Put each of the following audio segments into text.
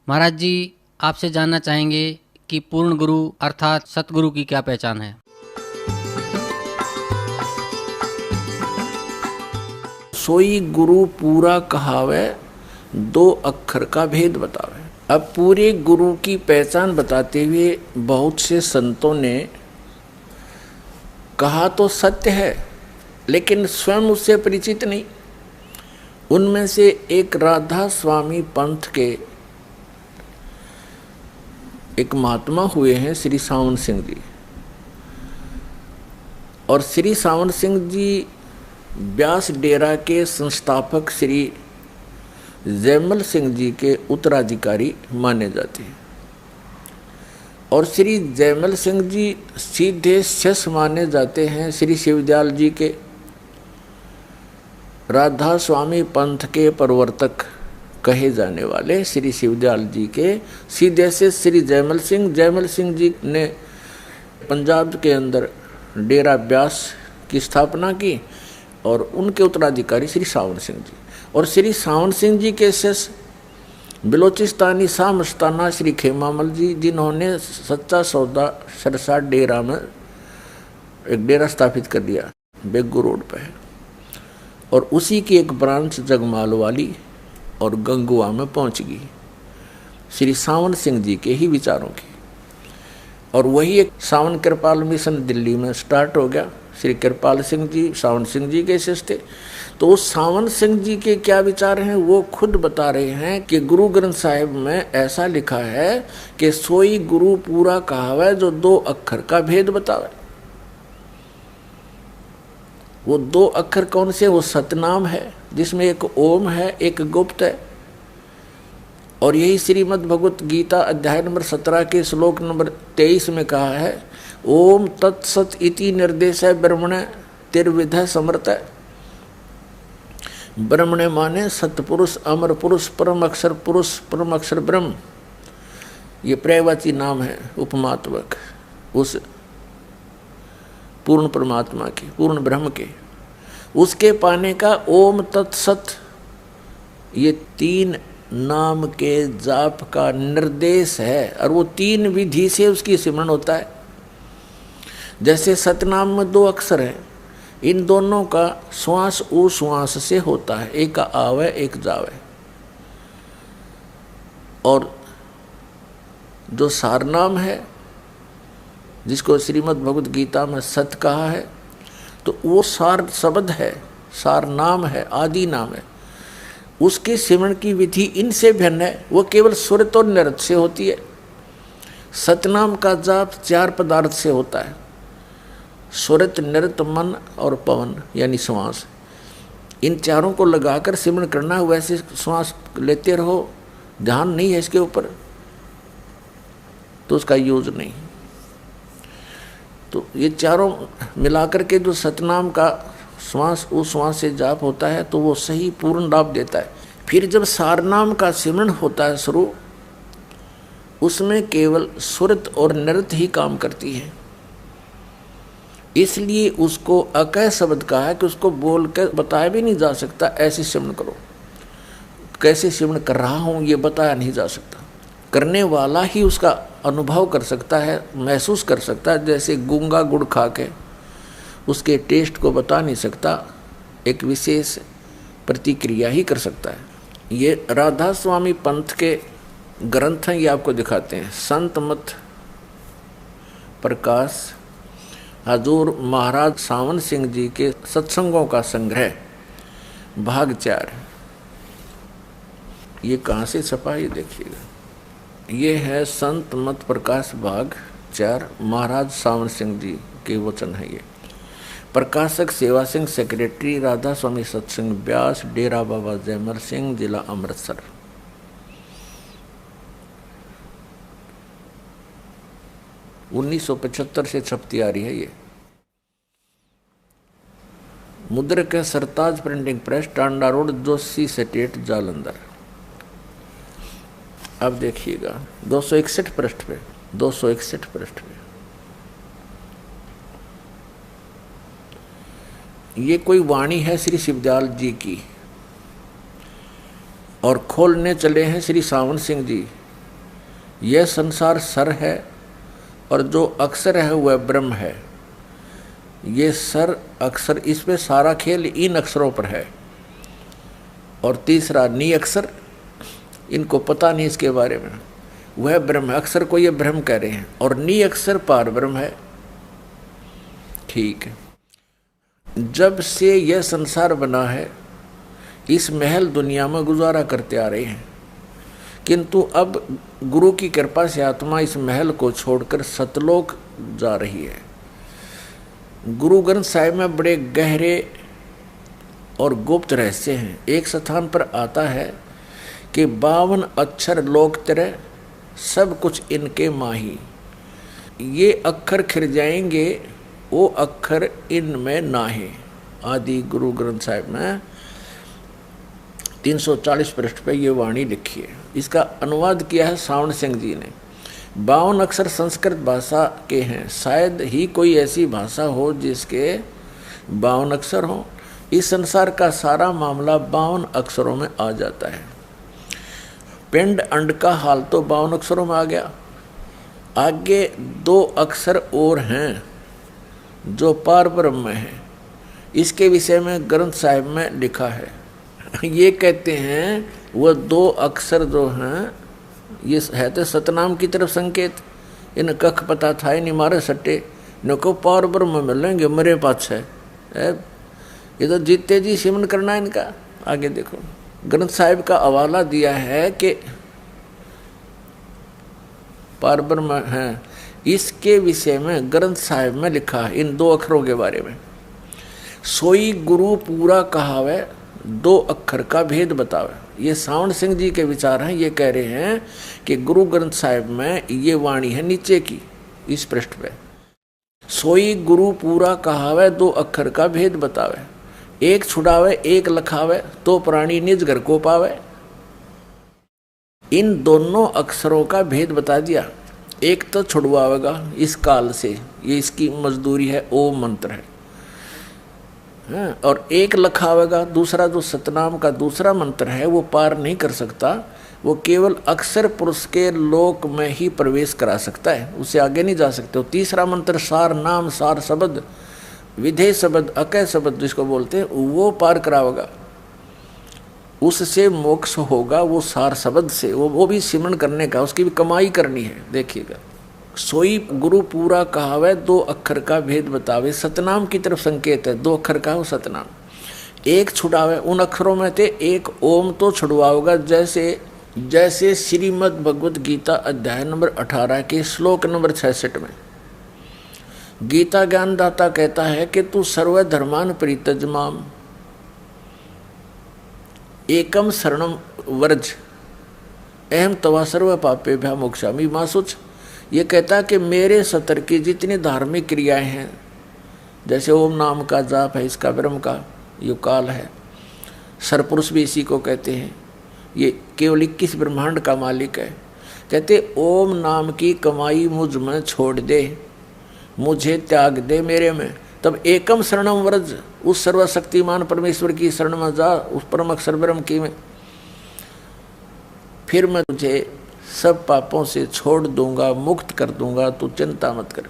महाराज जी, आपसे जानना चाहेंगे कि पूर्ण गुरु अर्थात सतगुरु की क्या पहचान है। सोई गुरु पूरा कहावे, दो अक्षर का भेद बतावे। अब पूरे गुरु की पहचान बताते हुए बहुत से संतों ने कहा तो सत्य है, लेकिन स्वयं उससे परिचित नहीं। उनमें से एक राधा स्वामी पंथ के एक महात्मा हुए हैं श्री सावन सिंह जी। और श्री सावन सिंह जी व्यास डेरा के संस्थापक श्री जयमल सिंह जी के उत्तराधिकारी माने जाते हैं। और श्री जयमल सिंह जी सीधे शिष्य माने जाते हैं श्री शिवदयाल जी के। राधा स्वामी पंथ के प्रवर्तक कहे जाने वाले श्री शिवदयाल जी के सीधे से श्री जयमल सिंह जी ने पंजाब के अंदर डेरा व्यास की स्थापना की और उनके उत्तराधिकारी श्री सावन सिंह जी। और श्री सावन सिंह जी के शिष्य बलोचिस्तानी शाह मस्ताना श्री खेमामल जी, जिन्होंने सच्चा सौदा सरसा डेरा में एक डेरा स्थापित कर दिया, बेगू रोड पे है। और उसी की एक ब्रांच जगमाल वाली और गंगुआ में पहुंच गई श्री सावन सिंह जी के ही विचारों की। और वही एक सावन कृपाल मिशन दिल्ली में स्टार्ट हो गया। श्री कृपाल सिंह जी सावन सिंह जी के शिष्य थे। तो उस सावन सिंह जी के क्या विचार हैं वो खुद बता रहे हैं कि गुरु ग्रंथ साहिब में ऐसा लिखा है कि सोई गुरु पूरा कहावे, जो दो अक्षर का भेद बतावे। वो दो अक्षर कौन से? वो सतनाम है, जिसमें एक ओम है, एक गुप्त है। और यही श्रीमद् भगवत गीता अध्याय नंबर 17 के श्लोक नंबर 23 में कहा है, ओम तत्सत इति निर्देश है ब्रह्मण तिर्विध समर्थ। ब्रह्मण माने सतपुरुष, अमर पुरुष, परम अक्षर ब्रह्म। ये पर्यायवाची नाम है उपमात्मक उस पूर्ण परमात्मा के, पूर्ण ब्रह्म के। उसके पाने का ओम तत्सत, ये तीन नाम के जाप का निर्देश है। और वो तीन विधि से उसकी सिमरन होता है। जैसे सतनाम में दो अक्षर हैं, इन दोनों का श्वास उ श्वास से होता है, एक आवे एक जावे। और जो सारनाम है, जिसको श्रीमद् भगवत गीता में सत कहा है, तो वो सार शब्द है, सार नाम है, आदि नाम है। उसके सिमरण की विधि इनसे भिन्न है। वो केवल सुरत और निरत से होती है। सतनाम का जाप चार पदार्थ से होता है, सुरत, निरत, मन और पवन यानी श्वास। इन चारों को लगाकर सिमरण करना। वैसे श्वास लेते रहो, ध्यान नहीं है इसके ऊपर तो उसका यूज नहीं। तो ये चारों मिलाकर के जो सतनाम का श्वास उस श्वास से जाप होता है, तो वो सही पूर्ण लाभ देता है। फिर जब सारनाम का सिमरण होता है शुरू, उसमें केवल सुरत और नृत ही काम करती है। इसलिए उसको अकय शब्द कहा है कि उसको बोल कर बताया भी नहीं जा सकता ऐसे सिमरण करो। कैसे सिमरण कर रहा हूँ ये बताया नहीं जा सकता। करने वाला ही उसका अनुभव कर सकता है, महसूस कर सकता है। जैसे गूंगा गुड़ खा के उसके टेस्ट को बता नहीं सकता, एक विशेष प्रतिक्रिया ही कर सकता है। ये राधा स्वामी पंथ के ग्रंथ हैं, ये आपको दिखाते हैं। संत मत प्रकाश हजूर महाराज सावन सिंह जी के सत्संगों का संग्रह भाग 4। ये कहाँ से छपा है ये देखिएगा। ये है संत मत प्रकाश भाग 4, महाराज सावन सिंह जी के वचन है। ये प्रकाशक सेवा सिंह, सेक्रेटरी राधा स्वामी सत्संग व्यास, डेरा बाबा जयमल सिंह, जिला अमृतसर। (1975) से छपती आ रही है ये। मुद्रक है Sartaj printing press, Tanda road, Joshi state, Jalandhar. अब देखिएगा 261 पृष्ठ पे, 261 पृष्ठ पे ये कोई वाणी है श्री शिवदयाल जी की। और खोलने चले हैं श्री सावन सिंह जी यह संसार सर है और जो अक्षर है वह ब्रह्म है। ये सर अक्षर, इस पे सारा खेल इन अक्षरों पर है। और तीसरा नी अक्षर, इनको पता नहीं इसके बारे में, वह ब्रह्म है। अक्षर को ये ब्रह्म कह रहे हैं और नी अक्षर पार ब्रह्म है। ठीक है, जब से यह संसार बना है इस महल दुनिया में गुजारा करते आ रहे हैं, किंतु अब गुरु की कृपा से आत्मा इस महल को छोड़कर सतलोक जा रही है। गुरु ग्रंथ साहिब में बड़े गहरे और गुप्त रहस्य हैं। एक स्थान पर आता है कि 52 अक्षर लोक तेरे, सब कुछ इनके माही। ये अक्षर खिर जाएंगे, वो अक्षर इनमें नाहे। आदि गुरु ग्रंथ साहिब में 340 पृष्ठ पे ये वाणी लिखी है। इसका अनुवाद किया है सावण सिंह जी ने। 52 अक्षर संस्कृत भाषा के हैं, शायद ही कोई ऐसी भाषा हो जिसके 52 अक्षर हों। इस संसार का सारा मामला 52 अक्षरों में आ जाता है। पिंड अंड का हाल तो 52 अक्षरों में आ गया। आगे 2 अक्षर और हैं जो पार ब्रह्म में है। इसके विषय में ग्रंथ साहिब में लिखा है। ये कहते हैं वह 2 अक्षर जो हैं, ये है तो सतनाम की तरफ संकेत। इन कख पता था इन मारे सट्टे नको पार ब्रह्म मिलेंगे मरे पाछ है। ये तो जीते जी सिमन करना है इनका। आगे देखो, ग्रंथ साहिब का हवाला दिया है कि पार ब्रह्म है। इसके विषय में ग्रंथ साहिब में लिखा है इन 2 अक्षरों के बारे में। सोई गुरु पूरा कहावे, 2 अक्षर का भेद बतावे। ये सावण सिंह जी के विचार हैं। ये कह रहे हैं कि गुरु ग्रंथ साहिब में ये वाणी है नीचे की, इस पृष्ठ पे। सोई गुरु पूरा कहावे, 2 अक्षर का भेद बतावे। एक छुड़ावे एक लखावे, तो प्राणी निज घर को पावे। इन दोनों अक्षरों का भेद बता दिया। एक तो छुड़वावेगा इस काल से, ये इसकी मजदूरी है, ओम मंत्र है। और एक लखावेगा, दूसरा जो सतनाम का दूसरा मंत्र है वो पार नहीं कर सकता। वो केवल अक्षर पुरुष के लोक में ही प्रवेश करा सकता है, उससे आगे नहीं जा सकते। तीसरा मंत्र सार नाम, सार शब्द, विधेय शब्द, अकय शब्द जिसको बोलते हैं, वो पार करावेगा। उससे मोक्ष होगा, वो सार शब्द से। वो भी सिमरन करने का, उसकी भी कमाई करनी है। देखिएगा, सोई गुरु पूरा कहावे, 2 अक्षर का भेद बतावे। सतनाम की तरफ संकेत है, 2 अक्षर का हो सतनाम। एक छुड़ावे, उन अक्षरों में थे एक ओम तो छुड़वाओगा। जैसे श्रीमद् भगवद गीता अध्याय नंबर 18 के श्लोक नंबर 66 में गीता ज्ञानदाता कहता है कि तू सर्वधर्मान परित्यज्यमाम एकम शरणम वर्ज अहम तवा सर्व पापेभ्यः मोक्षामि मा शुच। ये कहता है कि मेरे सतर की जितनी धार्मिक क्रियाएं हैं, जैसे ओम नाम का जाप है, इसका ब्रह्म का यो काल है, सरपुरुष भी इसी को कहते हैं। ये केवल 21 ब्रह्मांड का मालिक है। कहते ओम नाम की कमाई मुझ में छोड़ दे, मुझे त्याग दे मेरे में। तब एकम शरणम व्रज, उस सर्वशक्तिमान परमेश्वर की शरण में जा, उस परम अक्षर ब्रह्म की में, फिर मैं तुझे सब पापों से छोड़ दूंगा, मुक्त कर दूंगा, तू चिंता मत कर।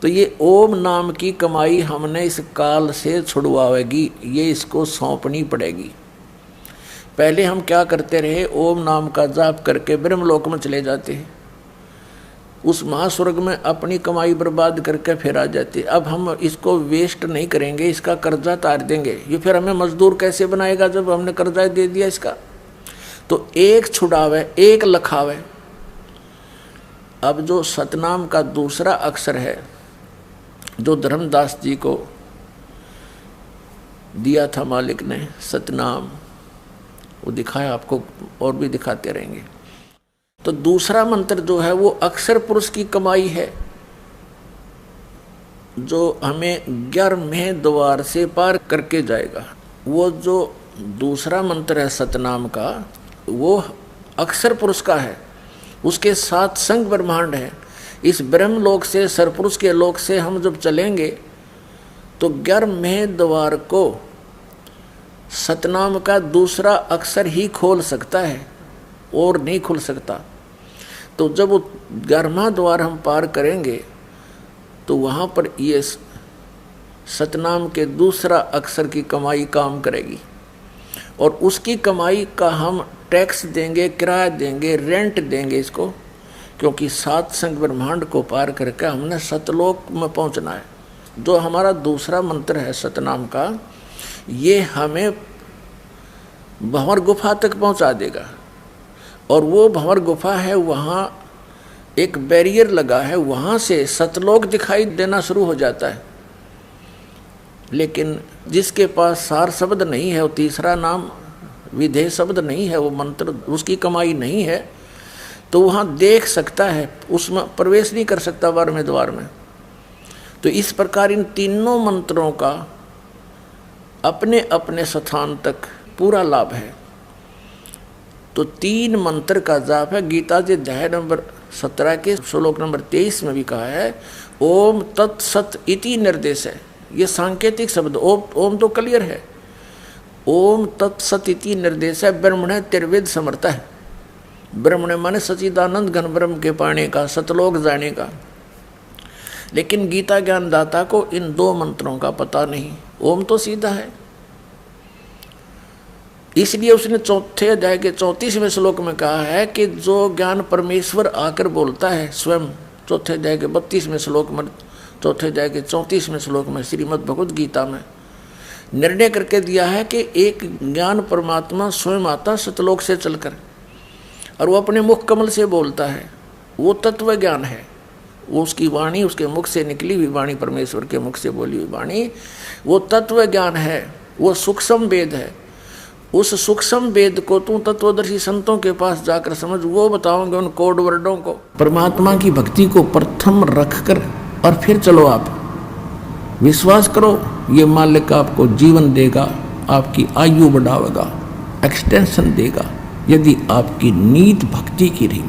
तो ये ओम नाम की कमाई हमने इस काल से छुड़वाएगी, ये इसको सौंपनी पड़ेगी। पहले हम क्या करते रहे, ओम नाम का जाप करके ब्रह्मलोक में चले जाते हैं, उस महास्वर्ग में अपनी कमाई बर्बाद करके फिर आ जाते। अब हम इसको वेस्ट नहीं करेंगे, इसका कर्जा तार देंगे। ये फिर हमें मजदूर कैसे बनाएगा जब हमने कर्जा दे दिया इसका। तो एक छुड़ावे एक लखावे। अब जो सतनाम का दूसरा अक्षर है जो धर्मदास जी को दिया था मालिक ने, सतनाम, वो दिखाया आपको और भी दिखाते रहेंगे। तो दूसरा मंत्र जो है वो अक्षर पुरुष की कमाई है, जो हमें 11वें द्वार से पार करके जाएगा। वो जो दूसरा मंत्र है सतनाम का, वो अक्षर पुरुष का है, उसके साथ संग ब्रह्मांड है। इस ब्रह्म लोक से, सरपुरुष के लोक से हम जब चलेंगे तो 11वें द्वार को सतनाम का दूसरा अक्षर ही खोल सकता है और नहीं खुल सकता। तो जब वो 11वां द्वार हम पार करेंगे तो वहाँ पर ये सतनाम के दूसरा अक्षर की कमाई काम करेगी, और उसकी कमाई का हम टैक्स देंगे, किराया देंगे, रेंट देंगे इसको, क्योंकि 7 संग ब्रह्मांड को पार करके हमने सतलोक में पहुंचना है। जो हमारा दूसरा मंत्र है सतनाम का, ये हमें भंवर गुफा तक पहुंचा देगा, और वो भंवर गुफा है, वहाँ एक बैरियर लगा है, वहाँ से सतलोक दिखाई देना शुरू हो जाता है। लेकिन जिसके पास सार शब्द नहीं है, वो तीसरा नाम विधेय शब्द नहीं है, वो मंत्र उसकी कमाई नहीं है, तो वहाँ देख सकता है, उसमें प्रवेश नहीं कर सकता 12वें द्वार में। तो इस प्रकार इन तीनों मंत्रों का अपने अपने स्थान तक पूरा लाभ है। तो 3 मंत्र का जाप है। गीता जी अध्याय नंबर 17 के श्लोक नंबर 23 में भी कहा है ओम तत्सत इति निर्देश है। ये सांकेतिक शब्द, ओम तो क्लियर है, ओम तत्सत इति निर्देश है। ब्रह्मण तिर्वेद समर्थ है। ब्रह्मण माने सच्चिदानंद घन ब्रह्म के पाने का, सतलोक जाने का। लेकिन गीता ज्ञानदाता को इन 2 मंत्रों का पता नहीं। ओम तो सीधा है, इसलिए उसने 4 अध्याय के 34वें श्लोक में कहा है कि जो ज्ञान परमेश्वर आकर बोलता है स्वयं, 4 अध्याय के 32वें श्लोक में, 4 अध्याय के 34वें श्लोक में श्रीमद् भगवद गीता में निर्णय करके दिया है कि एक ज्ञान परमात्मा स्वयं आता सतलोक से चलकर, और वो अपने मुख कमल से बोलता है। वो तत्व ज्ञान है, वो उसकी वाणी, उसके मुख से निकली हुई वाणी, परमेश्वर के मुख से बोली हुई वाणी, वो तत्व ज्ञान है, वो सूक्ष्म वेद है। उस सूक्ष्म वेद को तू तत्वदर्शी संतों के पास जाकर समझ, वो बताओगे उन कोड वर्डों को। परमात्मा की भक्ति को प्रथम रखकर और फिर चलो आप, विश्वास करो, ये मालिक आपको जीवन देगा, आपकी आयु बढ़ावेगा, एक्सटेंशन देगा, यदि आपकी नीत भक्ति की रही।